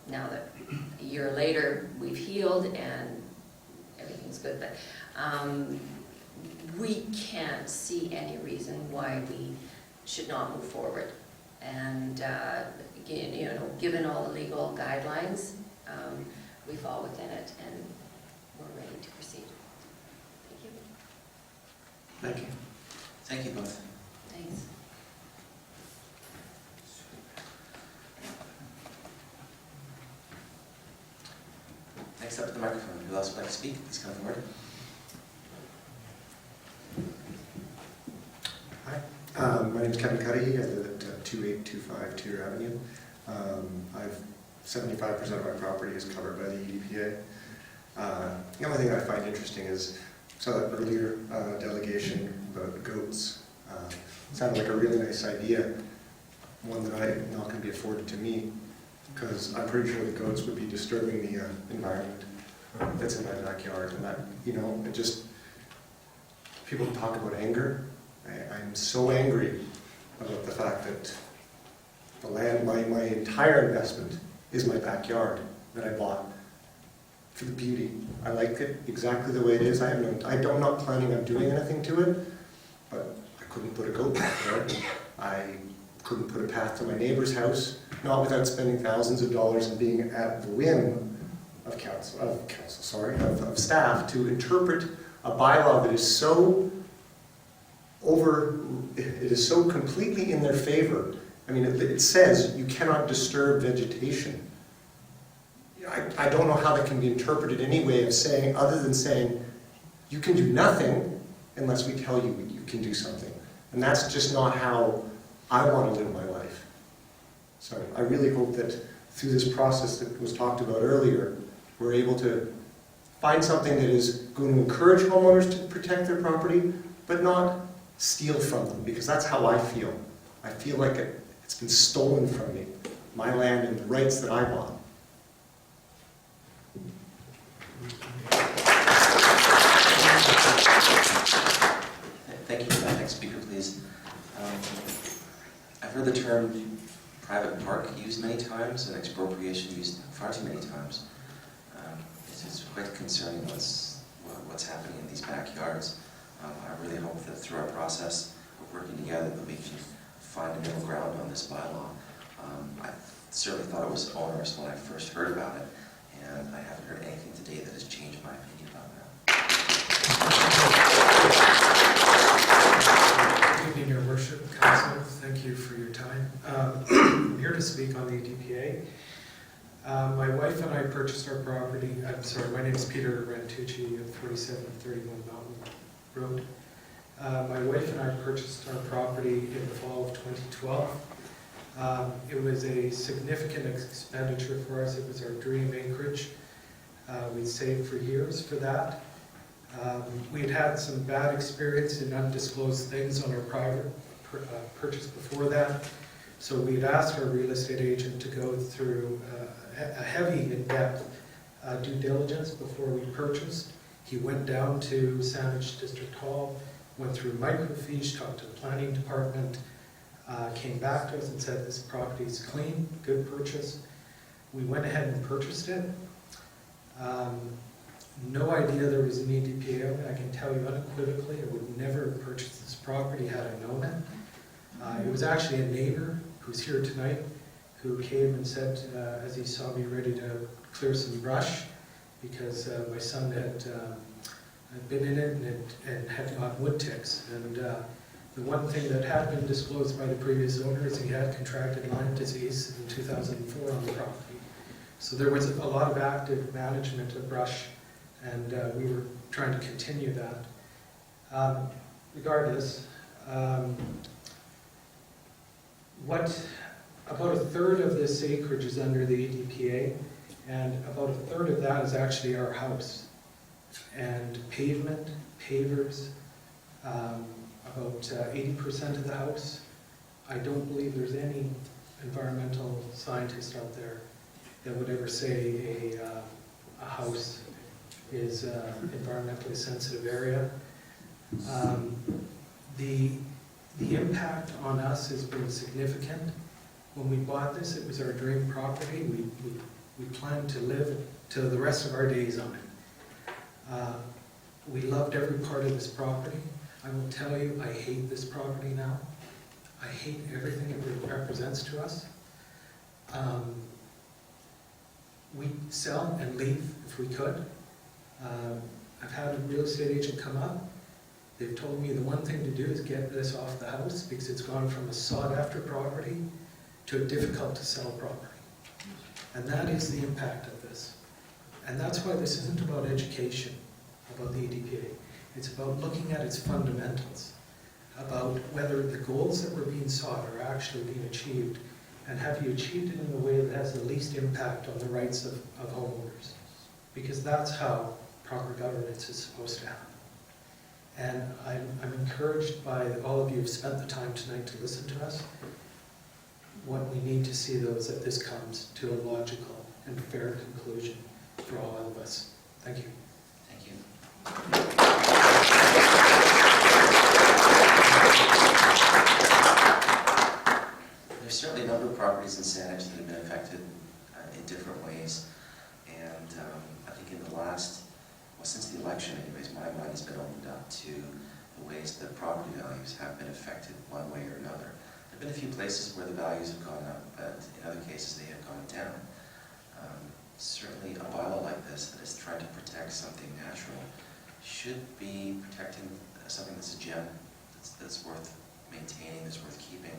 now that a year later we've healed and everything's good, but we can't see any reason why we should not move forward. And you know, given all the legal guidelines, we fall within it, and we're ready to proceed. Thank you. Thank you. Thank you both. Thanks. Next up at the microphone, who else would like to speak? Please come forward. Hi, my name is Kevin Cuddy. I live at 2825 Tudor Avenue. 75% of my property is covered by the EDPA. The only thing I find interesting is, so that earlier delegation about the goats sounded like a really nice idea, one that I'm not going to be afforded to me, because I'm pretty sure the goats would be disturbing the environment that's in my backyard. And that, you know, it just, people talk about anger. I'm so angry about the fact that the land, my entire investment is my backyard that I bought for the beauty. I like it exactly the way it is. I'm not planning on doing anything to it, but I couldn't put a goat back there. I couldn't put a path to my neighbor's house, not without spending thousands of dollars and being at the whim of of staff to interpret a bylaw that is so it is so completely in their favor. I mean, it says you cannot disturb vegetation. I don't know how that can be interpreted any way of saying, other than saying, you can do nothing unless we tell you you can do something. And that's just not how I want to live my life. So I really hope that through this process that was talked about earlier, we're able to find something that is going to encourage homeowners to protect their property, but not steal from them, because that's how I feel. I feel like it's been stolen from me, my land and the rights that I bought. Thank you for that. Next speaker, please. I've heard the term private park used many times and expropriation used far too many times. It's quite concerning what's happening in these backyards. I really hope that through our process of working together that we can find a middle ground on this bylaw. I certainly thought it was onerous when I first heard about it, and I haven't heard anything today that has changed my opinion about that. Good evening, Your Worship, Council. Thank you for your time. I'm here to speak on the EDPA. My wife and I purchased our property. My name is Peter Rantucci of 4731 Mountain Road. My wife and I purchased our property in the fall of 2012. It was a significant expenditure for us. It was our dream acreage. We'd saved for years for that. We had had some bad experience in undisclosed things on our private purchase before that. So we had asked our real estate agent to go through a heavy, in-depth due diligence before we purchased. He went down to Sandwich District Hall, went through microfiche, talked to the planning department, came back to us and said this property is clean, good purchase. We went ahead and purchased it. No idea there was an EDPA on it. I can tell you unequivocally, I would never have purchased this property had I known it. It was actually a neighbor who's here tonight who came and said, as he saw me ready to clear some brush, because my son had been in it and had got wood ticks. And the one thing that had been disclosed by the previous owner is he had contracted Lyme disease in 2004 on the property. So there was a lot of active management of brush, and we were trying to continue that. Regardless, about a third of this acreage is under the EDPA, and about a third of that is actually our house. And pavement, pavers, about 80% of the house. I don't believe there's any environmental scientist out there that would ever say a house is an environmentally sensitive area. The impact on us has been significant. When we bought this, it was our dream property. We plan to live till the rest of our days on it. We loved every part of this property. I will tell you, I hate this property now. I hate everything it represents to us. We'd sell and leave if we could. I've had a real estate agent come up. They've told me the one thing to do is get this off the house because it's gone from a sought-after property to a difficult-to-sell property. And that is the impact of this. And that's why this isn't about education, about the EDPA. It's about looking at its fundamentals, about whether the goals that were being sought are actually being achieved, and have you achieved it in a way that has the least impact on the rights of homeowners. Because that's how proper governance is supposed to happen. And I'm encouraged by all of you who've spent the time tonight to listen to us. What we need to see, though, is that this comes to a logical and fair conclusion for all of us. Thank you. Thank you. There's certainly a number of properties in Saanich that have been affected in different ways. And I think in the last, well, since the election anyways, my mind has been opened up to the ways that property values have been affected one way or another. There have been a few places where the values have gone up, but in other cases they have gone down. Certainly a bylaw like this that is trying to protect something natural should be protecting something that's a gem, that's worth maintaining, that's worth keeping,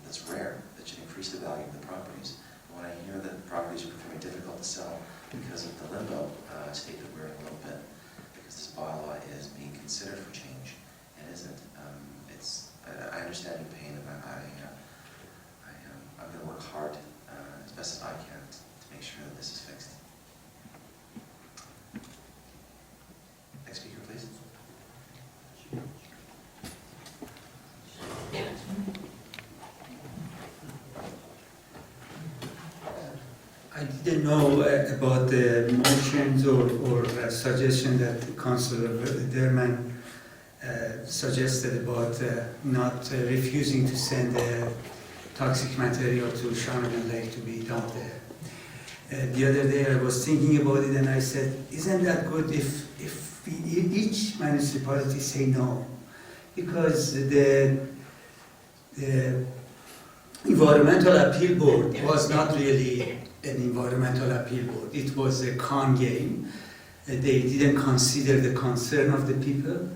that's rare, that should increase the value of the properties. But when I hear that properties are becoming difficult to sell because of the limbo state that we're in a little bit, because this bylaw is being considered for change, it isn't. I understand your pain, and I'm going to work hard as best as I can to make sure that this is fixed. Next speaker, please. I didn't know about the motions or suggestion that Councillor Derman suggested about not refusing to send toxic material to Shawnigan Lake to be dumped there. The other day I was thinking about it and I said, isn't that good if each municipality say no? Because the Environmental Appeal Board was not really an environmental appeal board. It was a con game. They didn't consider the concern of the people.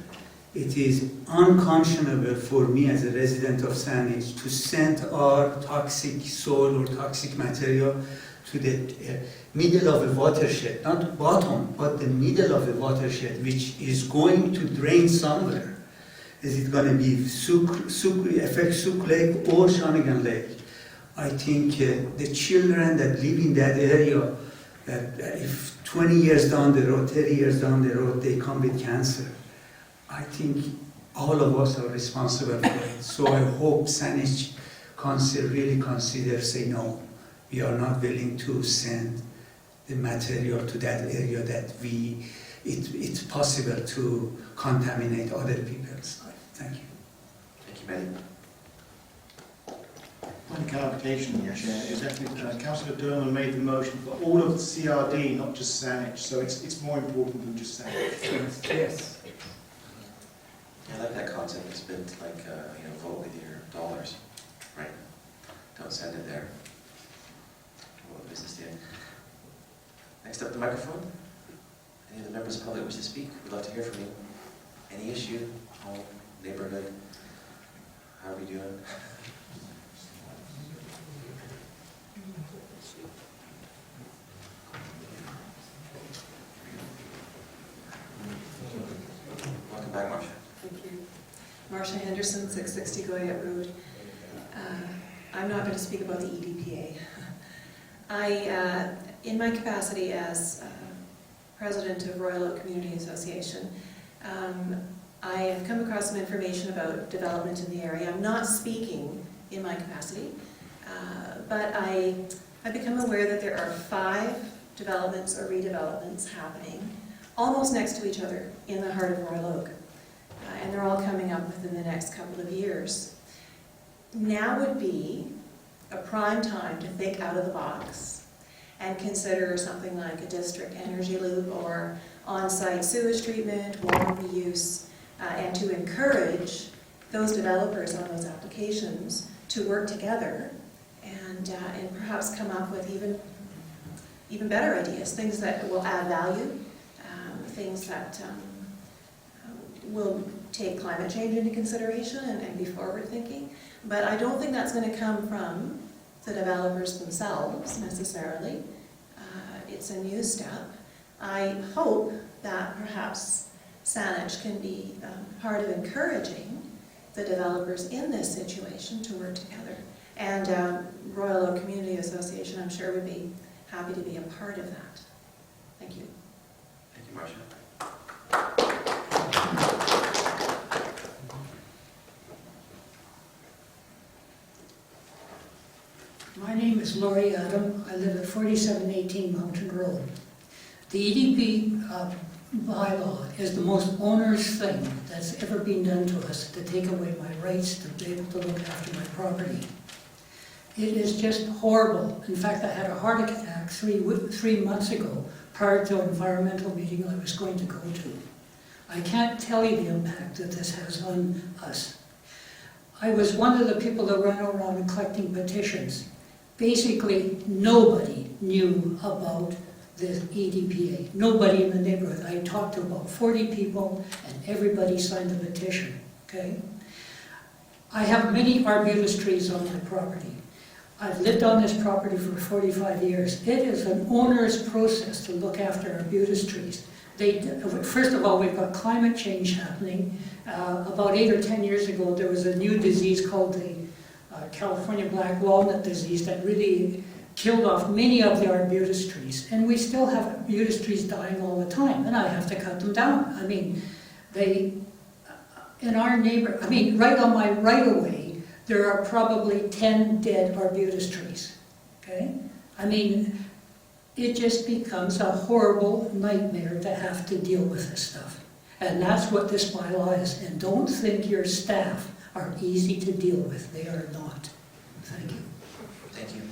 It is unconscionable for me as a resident of Saanich to send our toxic soil or toxic material to the middle of a watershed, not bottom, but the middle of a watershed, which is going to drain somewhere. Is it going to be affect Souk Lake or Shawnigan Lake? I think the children that live in that area, that if 20 years down the road, 30 years down the road, they come with cancer, I think all of us are responsible for it. So I hope Saanich Council really considers, say no, we are not willing to send the material to that area that it's possible to contaminate other people's life. Thank you. Thank you, Betty. One clarification, Chair, is that Councillor Derman made the motion for all of the CRD, not just Saanich, so it's more important than just Saanich. Yes. I like that concept. It's been like, vote with your dollars, right? Don't send it there. What business do you have? Next up, the microphone. Any of the members of the public wish to speak? We'd love to hear from you. Any issue, home, neighborhood, how are we doing? Welcome back, Marcia. Thank you. Marcia Henderson, 660 Goyette Road. I'm not going to speak about the EDPA. In my capacity as president of Royal Oak Community Association, I have come across some information about development in the area. I'm not speaking in my capacity, but I've become aware that there are 5 developments or redevelopments happening almost next to each other in the heart of Royal Oak. And they're all coming up within the next couple of years. Now would be a prime time to think out of the box and consider something like a district energy loop or on-site sewage treatment, water reuse, and to encourage those developers on those applications to work together and perhaps come up with even better ideas, things that will add value, things that will take climate change into consideration and be forward-thinking. But I don't think that's going to come from the developers themselves necessarily. It's a new step. I hope that perhaps Saanich can be part of encouraging the developers in this situation to work together. And Royal Oak Community Association, I'm sure, would be happy to be a part of that. Thank you. Thank you, Marcia. My name is Laurie Adam. I live at 4718 Mountain Road. The EDP bylaw is the most onerous thing that's ever been done to us to take away my rights to be able to look after my property. It is just horrible. In fact, I had a heart attack 3 months ago prior to an environmental meeting I was going to go to. I can't tell you the impact that this has on us. I was one of the people that ran around collecting petitions. Basically, nobody knew about the EDPA. Nobody in the neighborhood. I talked to about 40 people and everybody signed the petition, okay? I have many arbutus trees on my property. I've lived on this property for 45 years. It is an onerous process to look after arbutus trees. First of all, we've got climate change happening. About 8 or 10 years ago, there was a new disease called the California black walnut disease that really killed off many of the arbutus trees. And we still have arbutus trees dying all the time, and I have to cut them down. I mean, in our right on my right-of-way, there are probably 10 dead arbutus trees, okay? I mean, it just becomes a horrible nightmare to have to deal with this stuff. And that's what this bylaw is. And don't think your staff are easy to deal with. They are not. Thank you. Thank you.